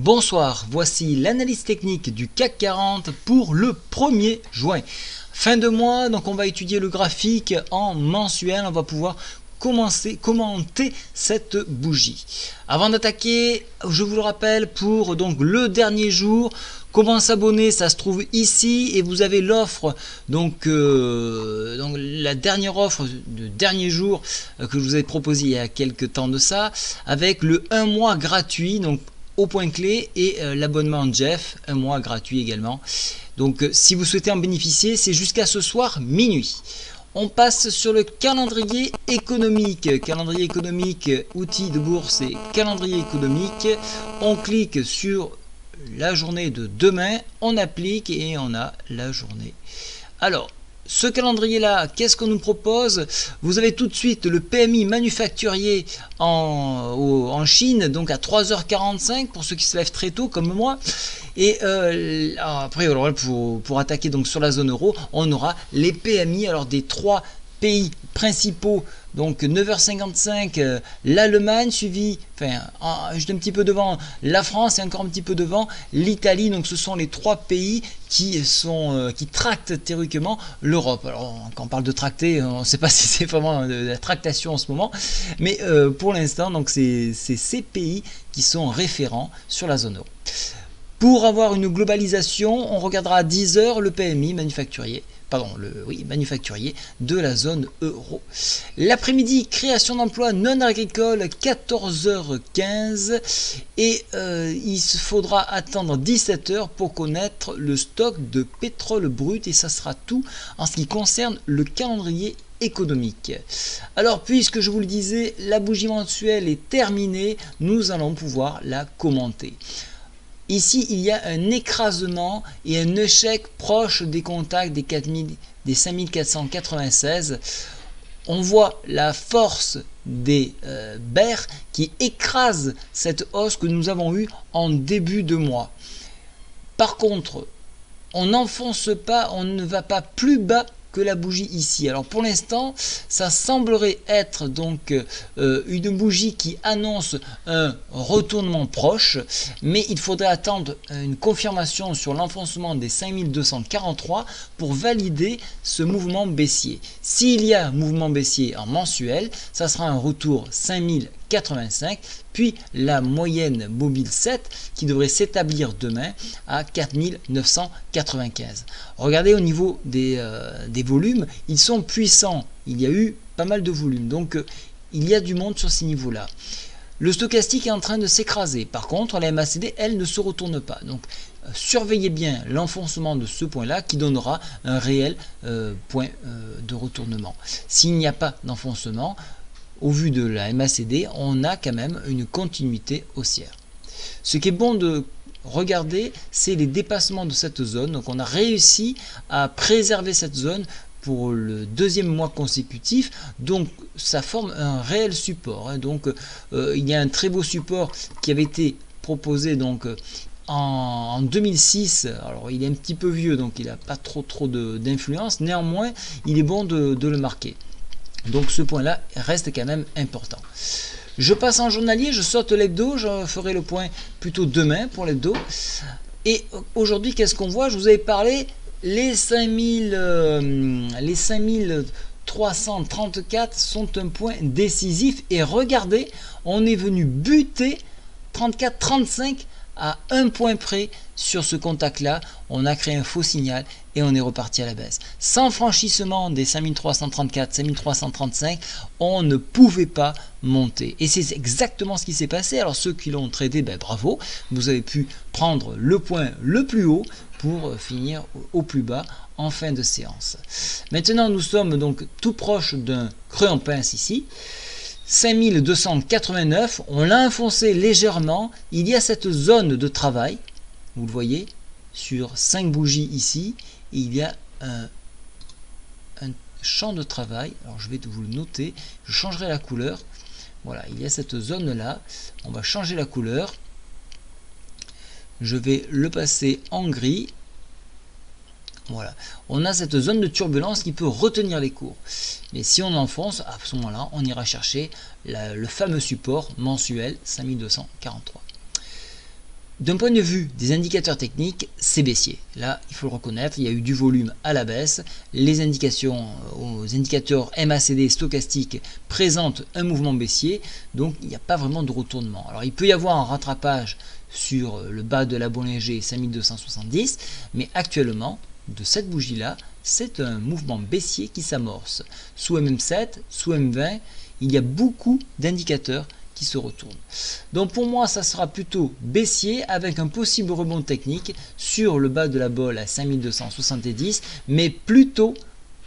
Bonsoir, voici l'analyse technique du CAC 40 pour le 1er juin. Fin de mois, donc on va étudier le graphique en mensuel, on va pouvoir commenter cette bougie. Avant d'attaquer, je vous le rappelle, pour donc le dernier jour, comment s'abonner, ça se trouve ici et vous avez l'offre, donc la dernière offre de dernier jour que je vous ai proposé il y a quelques temps de ça, avec le 1 mois gratuit, donc au point clé, et l'abonnement Jeff, 1 mois gratuit également. Donc si vous souhaitez en bénéficier, c'est jusqu'à ce soir minuit. On passe sur le calendrier économique. Calendrier économique, outils de bourse et calendrier économique. On clique sur la journée de demain, on applique et on a la journée. Alors, ce calendrier-là, qu'est-ce qu'on nous propose? Vous avez tout de suite le PMI manufacturier en Chine, donc à 3h45 pour ceux qui se lèvent très tôt comme moi. Et après, alors, pour attaquer donc sur la zone euro, on aura les PMI alors des trois pays principaux. Donc 9h55, l'Allemagne suivi, juste un petit peu devant la France et encore un petit peu devant l'Italie. Donc ce sont les trois pays qui tractent théoriquement l'Europe. Alors quand on parle de tracter, on ne sait pas si c'est vraiment de la tractation en ce moment, mais pour l'instant, donc c'est ces pays qui sont référents sur la zone euro. Pour avoir une globalisation, on regardera à 10h le PMI manufacturier. Manufacturier de la zone euro. L'après-midi, création d'emplois non agricoles, 14h15. Et il faudra attendre 17h pour connaître le stock de pétrole brut. Et ça sera tout en ce qui concerne le calendrier économique. Alors, puisque je vous le disais, la bougie mensuelle est terminée, nous allons pouvoir la commenter. Ici, il y a un écrasement et un échec proche des contacts des 5496. On voit la force des bears qui écrasent cette hausse que nous avons eue en début de mois. Par contre, on n'enfonce pas, on ne va pas plus bas que la bougie ici. Alors pour l'instant, ça semblerait être donc une bougie qui annonce un retournement proche, mais il faudrait attendre une confirmation sur l'enfoncement des 5243 pour valider ce mouvement baissier. S'il y a un mouvement baissier en mensuel, ça sera un retour 5085, puis la moyenne mobile 7 qui devrait s'établir demain à 4995. Regardez au niveau des volumes, ils sont puissants, il y a eu pas mal de volume, donc il y a du monde sur ces niveaux-là. Le stochastique est en train de s'écraser, par contre la MACD, elle, ne se retourne pas, donc surveillez bien l'enfoncement de ce point-là qui donnera un réel point de retournement. S'il n'y a pas d'enfoncement, au vu de la MACD, on a quand même une continuité haussière. Ce qui est bon de regarder, c'est les dépassements de cette zone. Donc on a réussi à préserver cette zone pour le deuxième mois consécutif, donc ça forme un réel support. Donc il y a un très beau support qui avait été proposé donc en 2006. Alors il est un petit peu vieux, donc il n'a pas trop d'influence, néanmoins il est bon de le marquer. Donc ce point là reste quand même important. Je passe en journalier, je saute l'hebdo, je ferai le point plutôt demain pour l'hebdo. Et aujourd'hui, qu'est-ce qu'on voit? Je vous avais parlé, les 5334 sont un point décisif. Et regardez, on est venu buter 34-35 à un point près sur ce contact là. On a créé un faux signal et on est reparti à la baisse. Sans franchissement des 5334, 5335, on ne pouvait pas monter. Et c'est exactement ce qui s'est passé. Alors ceux qui l'ont tradé, bravo, vous avez pu prendre le point le plus haut pour finir au plus bas en fin de séance. Maintenant, nous sommes donc tout proche d'un creux en pince ici. 5289, on l'a enfoncé légèrement. Il y a cette zone de travail, vous le voyez, sur 5 bougies ici. Et il y a un champ de travail. Alors je vais vous le noter, je changerai la couleur. Voilà, il y a cette zone là. On va changer la couleur. Je vais le passer en gris. Voilà, on a cette zone de turbulence qui peut retenir les cours. Mais si on enfonce, à ce moment-là, on ira chercher le fameux support mensuel 5243. D'un point de vue des indicateurs techniques, c'est baissier. Là, il faut le reconnaître, il y a eu du volume à la baisse. Les indications aux indicateurs MACD stochastiques présentent un mouvement baissier, donc il n'y a pas vraiment de retournement. Alors il peut y avoir un rattrapage sur le bas de la Bollinger 5270, mais actuellement, de cette bougie-là, c'est un mouvement baissier qui s'amorce. Sous MM7, sous M20, il y a beaucoup d'indicateurs qui se retournent. Donc pour moi, ça sera plutôt baissier avec un possible rebond technique sur le bas de la bolle à 5270, mais plutôt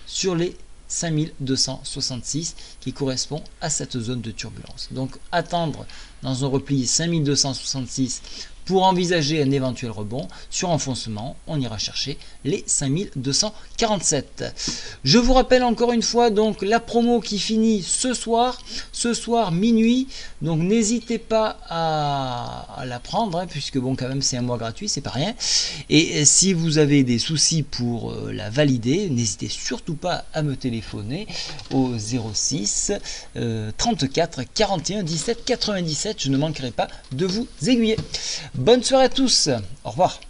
sur les 5266 qui correspond à cette zone de turbulence. Donc attendre dans un repli 5266 pour envisager un éventuel rebond. Sur enfoncement, on ira chercher les 5247. Je vous rappelle encore une fois donc la promo qui finit ce soir minuit. Donc n'hésitez pas à la prendre, hein, puisque bon, quand même c'est un mois gratuit, c'est pas rien. Et si vous avez des soucis pour la valider, n'hésitez surtout pas à me téléphoner au 06 34 41 17 97. Je ne manquerai pas de vous aiguiller. Bonne soirée à tous, au revoir.